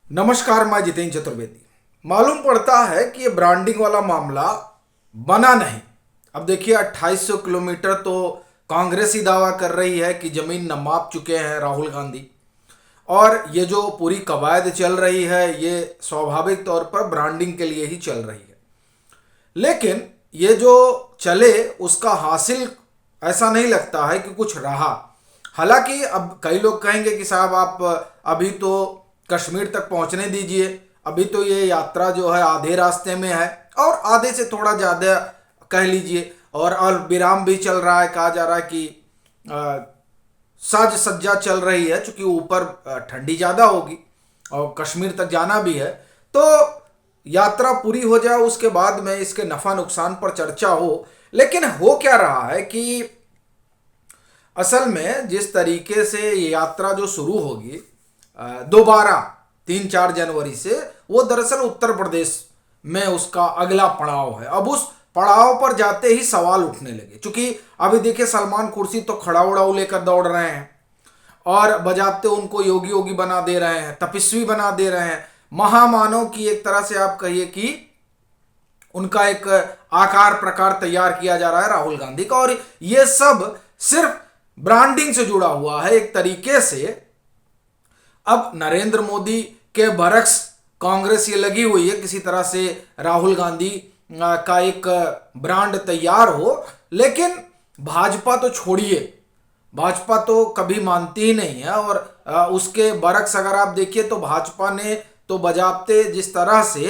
नमस्कार, मैं जितेंद्र चतुर्वेदी। मालूम पड़ता है कि ये ब्रांडिंग वाला मामला बना नहीं। अब देखिए 2800 किलोमीटर तो कांग्रेस ही दावा कर रही है कि जमीन नमाप चुके हैं राहुल गांधी। और ये जो पूरी कवायद चल रही है ये स्वाभाविक तौर पर ब्रांडिंग के लिए ही चल रही है। लेकिन ये जो चले उसका हासिल ऐसा नहीं लगता है कि कुछ रहा। हालांकि अब कई लोग कहेंगे कि साहब आप अभी तो कश्मीर तक पहुंचने दीजिए, अभी तो ये यात्रा जो है आधे रास्ते में है और आधे से थोड़ा ज़्यादा कह लीजिए। और विराम भी चल रहा है, कहा जा रहा है कि साज सज्जा चल रही है चूंकि ऊपर ठंडी ज़्यादा होगी और कश्मीर तक जाना भी है। तो यात्रा पूरी हो जाए उसके बाद में इसके नफ़ा नुकसान पर चर्चा हो। लेकिन हो क्या रहा है कि असल में जिस तरीके से ये यात्रा जो शुरू होगी दोबारा 3-4 जनवरी से, वो दरअसल उत्तर प्रदेश में उसका अगला पड़ाव है। अब उस पड़ाव पर जाते ही सवाल उठने लगे, क्योंकि अभी देखिए सलमान कुर्सी तो खड़ा उड़ाऊ लेकर दौड़ रहे हैं और बजाते उनको योगी योगी बना दे रहे हैं, तपस्वी बना दे रहे हैं, महामानव की एक तरह से आप कहिए कि उनका एक आकार प्रकार तैयार किया जा रहा है राहुल गांधी का। और ये सब सिर्फ ब्रांडिंग से जुड़ा हुआ है एक तरीके से। अब नरेंद्र मोदी के बरक्स कांग्रेस ये लगी हुई है किसी तरह से राहुल गांधी का एक ब्रांड तैयार हो। लेकिन भाजपा तो छोड़िए, भाजपा तो कभी मानती ही नहीं है। और उसके बरक्स अगर आप देखिए तो भाजपा ने तो बजाते जिस तरह से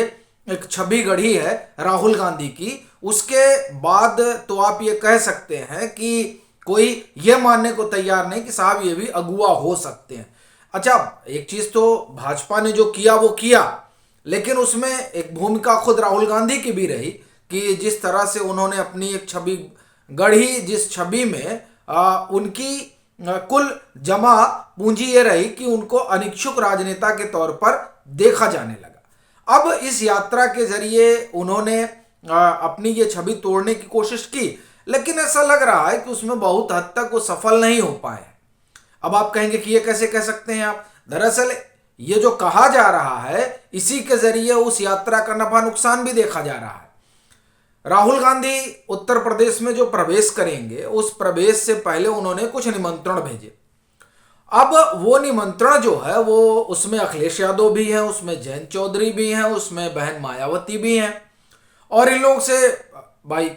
एक छवि गढ़ी है राहुल गांधी की, उसके बाद तो आप ये कह सकते हैं कि कोई ये मानने को तैयार नहीं कि साहब ये भी अगुवा हो सकते हैं। अच्छा, एक चीज तो भाजपा ने जो किया वो किया, लेकिन उसमें एक भूमिका खुद राहुल गांधी की भी रही कि जिस तरह से उन्होंने अपनी एक छवि गढ़ी, जिस छवि में उनकी कुल जमा पूंजी ये रही कि उनको अनिच्छुक राजनेता के तौर पर देखा जाने लगा। अब इस यात्रा के जरिए उन्होंने अपनी ये छवि तोड़ने की कोशिश की, लेकिन ऐसा लग रहा है कि उसमें बहुत हद तक वो सफल नहीं हो पाए। अब आप कहेंगे कि ये कैसे कह सकते हैं आप? दरअसल ये जो कहा जा रहा है इसी के जरिए उस यात्रा का नफा नुकसान भी देखा जा रहा है। राहुल गांधी उत्तर प्रदेश में जो प्रवेश करेंगे उस प्रवेश से पहले उन्होंने कुछ निमंत्रण भेजे। अब वो निमंत्रण जो है वो उसमें अखिलेश यादव भी हैं, उसमें जयंत चौधरी भी हैं, उसमें बहन मायावती भी हैं। और इन लोग से भाई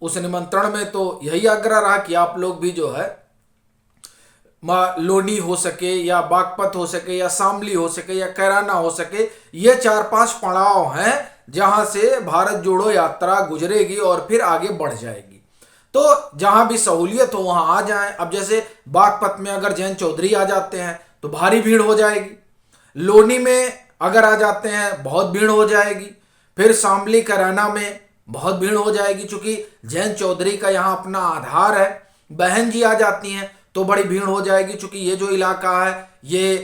उस निमंत्रण में तो यही आग्रह रहा कि आप लोग भी जो है लोनी हो सके या बागपत हो सके या शामली हो सके या कैराना हो सके, ये 4-5 पड़ाव हैं जहां से भारत जोड़ो यात्रा गुजरेगी और फिर आगे बढ़ जाएगी। तो जहां भी सहूलियत हो वहां आ जाएं। अब जैसे बागपत में अगर जयंत चौधरी आ जाते हैं तो भारी भीड़ हो जाएगी, लोनी में अगर आ जाते हैं बहुत भीड़ हो जाएगी, फिर शामली कैराना में बहुत भीड़ हो जाएगी चूंकि जयंत चौधरी का यहाँ अपना आधार है। बहन जी आ जाती हैं तो बड़ी भीड़ हो जाएगी चूंकि ये जो इलाका है ये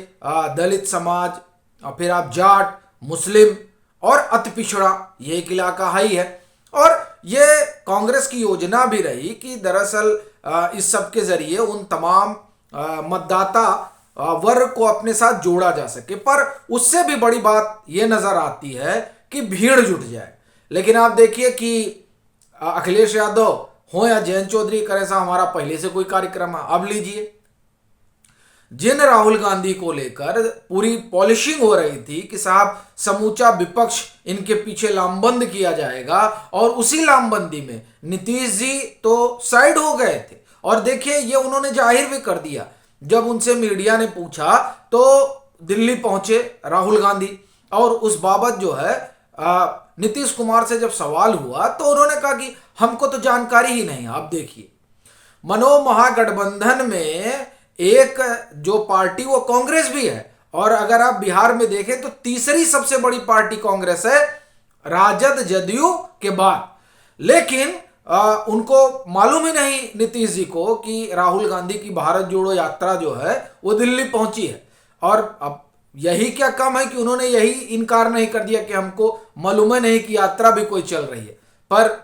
दलित समाज और फिर आप जाट, मुस्लिम और अति पिछड़ा ये एक इलाका है ही है। और ये कांग्रेस की योजना भी रही कि दरअसल इस सब के जरिए उन तमाम मतदाता वर्ग को अपने साथ जोड़ा जा सके। पर उससे भी बड़ी बात ये नजर आती है कि भीड़ जुट जाए। लेकिन आप देखिए कि अखिलेश यादव हो या जयंत चौधरी करे सा हमारा पहले से कोई कार्यक्रम है। अब लीजिए, जिन राहुल गांधी को लेकर पूरी पॉलिशिंग हो रही थी कि साहब समूचा विपक्ष इनके पीछे लामबंद किया जाएगा, और उसी लामबंदी में नीतीश जी तो साइड हो गए थे। और देखिए ये उन्होंने जाहिर भी कर दिया, जब उनसे मीडिया ने पूछा तो दिल्ली पहुंचे राहुल गांधी और उस बाबत जो है नीतीश कुमार से जब सवाल हुआ तो उन्होंने कहा कि हमको तो जानकारी ही नहीं। आप देखिए मनोमहागठबंधन में एक जो पार्टी वो कांग्रेस भी है, और अगर आप बिहार में देखें तो तीसरी सबसे बड़ी पार्टी कांग्रेस है राजद जदयू के बाद। लेकिन उनको मालूम ही नहीं नीतीश जी को कि राहुल गांधी की भारत जोड़ो यात्रा जो है वो दिल्ली पहुंची है। और अब यही क्या कम है कि उन्होंने यही इनकार नहीं कर दिया कि हमको मालूम है नहीं कि यात्रा भी कोई चल रही है। पर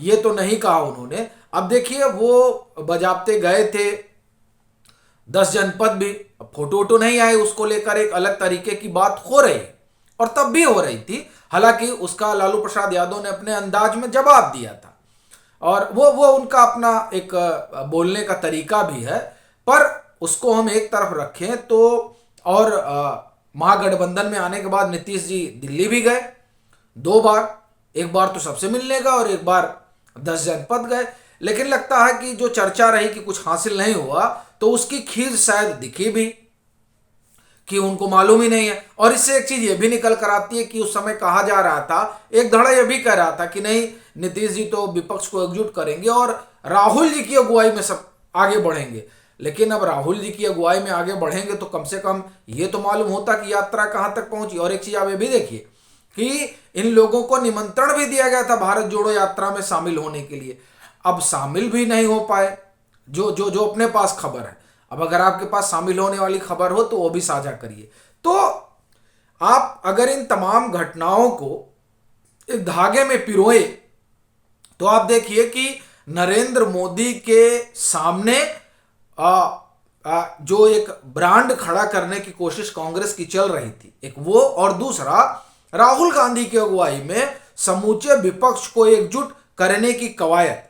ये तो नहीं कहा उन्होंने। अब देखिए वो बजाते गए थे 10 जनपद भी, फोटो वोटो नहीं आए उसको लेकर एक अलग तरीके की बात हो रही है, और तब भी हो रही थी। हालांकि उसका लालू प्रसाद यादव ने अपने अंदाज में जवाब दिया था, और वो उनका अपना एक बोलने का तरीका भी है। पर उसको हम एक तरफ रखें तो, और महागठबंधन में आने के बाद नीतीश जी दिल्ली भी गए 2 बार, एक बार तो सबसे मिलने गए और एक बार 10 जनपद गए। लेकिन लगता है कि जो चर्चा रही कि कुछ हासिल नहीं हुआ, तो उसकी खीर शायद दिखी भी कि उनको मालूम ही नहीं है। और इससे एक चीज ये भी निकल कर आती है कि उस समय कहा जा रहा था, एक धड़ा ये भी कह रहा था कि नहीं, नीतीश जी तो विपक्ष को एकजुट करेंगे और राहुल जी की अगुवाई में सब आगे बढ़ेंगे। लेकिन अब राहुल जी की अगुवाई में आगे बढ़ेंगे तो कम से कम ये तो मालूम होता कि यात्रा कहां तक पहुंची। और एक चीज आप ये भी देखिए कि इन लोगों को निमंत्रण भी दिया गया था भारत जोड़ो यात्रा में शामिल होने के लिए, अब शामिल भी नहीं हो पाए। जो जो जो अपने पास खबर है, अब अगर आपके पास शामिल होने वाली खबर हो तो वो भी साझा करिए। तो आप अगर इन तमाम घटनाओं को एक धागे में पिरोए तो आप देखिए कि नरेंद्र मोदी के सामने जो एक ब्रांड खड़ा करने की कोशिश कांग्रेस की चल रही थी, एक वो, और दूसरा राहुल गांधी की अगुवाई में समूचे विपक्ष को एकजुट करने की कवायद।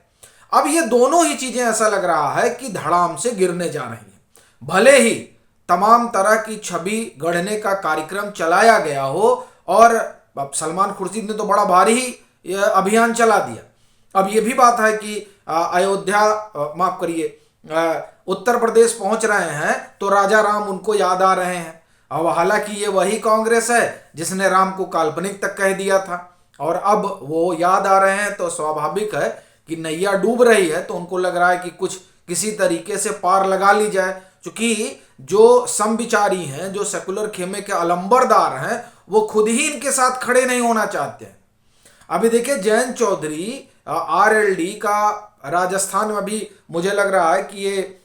अब ये दोनों ही चीजें ऐसा लग रहा है कि धड़ाम से गिरने जा रही हैं। भले ही तमाम तरह की छवि गढ़ने का कार्यक्रम चलाया गया हो, और अब सलमान खुर्शीद ने तो बड़ा भारी ही अभियान चला दिया। अब ये भी बात है कि अयोध्या, माफ करिए, उत्तर प्रदेश पहुंच रहे हैं तो राजा राम उनको याद आ रहे हैं। अब हालांकि ये वही कांग्रेस है जिसने राम को काल्पनिक तक कह दिया था, और अब वो याद आ रहे हैं तो स्वाभाविक है कि नैया डूब रही है, तो उनको लग रहा है कि कुछ किसी तरीके से पार लगा ली जाए। क्योंकि जो समविचारी हैं, जो सेकुलर खेमे के अलंबरदार हैं, वो खुद ही इनके साथ खड़े नहीं होना चाहते हैं। अभी देखिए जयंत चौधरी आरएलडी का राजस्थान में भी मुझे लग रहा है कि ये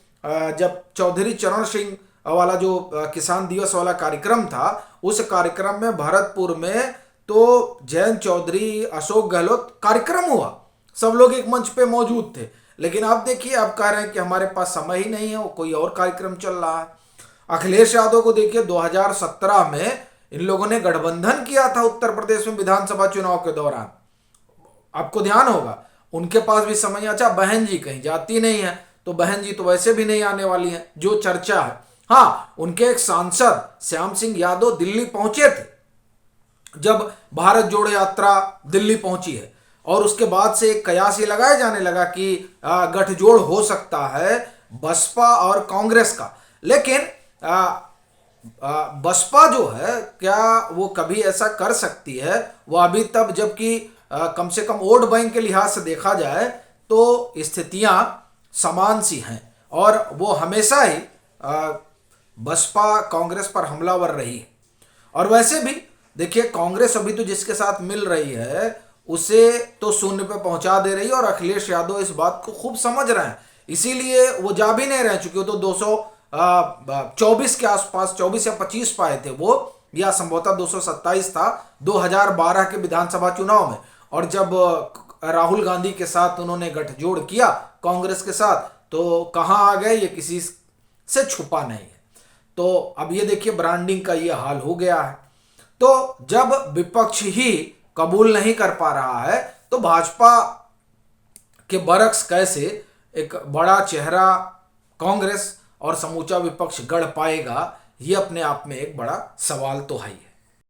जब चौधरी चरण सिंह वाला जो किसान दिवस वाला कार्यक्रम था, उस कार्यक्रम में भरतपुर में तो जयंत चौधरी, अशोक गहलोत, कार्यक्रम हुआ, सब लोग एक मंच पे मौजूद थे। लेकिन आप देखिए, अब कह रहे हैं कि हमारे पास समय ही नहीं है, वो कोई और कार्यक्रम चल रहा है। अखिलेश यादव को देखिए 2017 में इन लोगों ने गठबंधन किया था उत्तर प्रदेश में विधानसभा चुनाव के दौरान, आपको ध्यान होगा। उनके पास भी समय, अच्छा बहन जी कहीं जाती नहीं है, तो बहन जी तो वैसे भी नहीं आने वाली हैं, जो चर्चा है। हाँ, उनके एक सांसद श्याम सिंह यादव दिल्ली पहुंचे थे जब भारत जोड़ो यात्रा दिल्ली पहुंची है, और उसके बाद से एक कयास ये लगाया जाने लगा कि गठजोड़ हो सकता है बसपा और कांग्रेस का। लेकिन बसपा जो है, क्या वो कभी ऐसा कर सकती है? वो अभी तब, जबकि कम से कम वोट बैंक के लिहाज से देखा जाए तो स्थितियां समान सी हैं, और वो हमेशा ही बसपा कांग्रेस पर हमलावर रही है। और वैसे भी देखिए, कांग्रेस अभी तो जिसके साथ मिल रही है उसे तो शून्य पे पहुंचा दे रही है, और अखिलेश यादव इस बात को खूब समझ रहे हैं, इसीलिए वो जा भी नहीं रहे। चूंकि वो तो 224 के आसपास, 24 या 25 पाए थे वो, या संभवतः 227 था 2012 के विधानसभा चुनाव में। और जब राहुल गांधी के साथ उन्होंने गठजोड़ किया कांग्रेस के साथ, तो कहां आ गए, ये किसी से छुपा नहीं है। तो अब ये देखिए, ब्रांडिंग का ये हाल हो गया है। तो जब विपक्ष ही कबूल नहीं कर पा रहा है, तो भाजपा के बरक्स कैसे एक बड़ा चेहरा कांग्रेस और समूचा विपक्ष गढ़ पाएगा, ये अपने आप में एक बड़ा सवाल तो है ही है।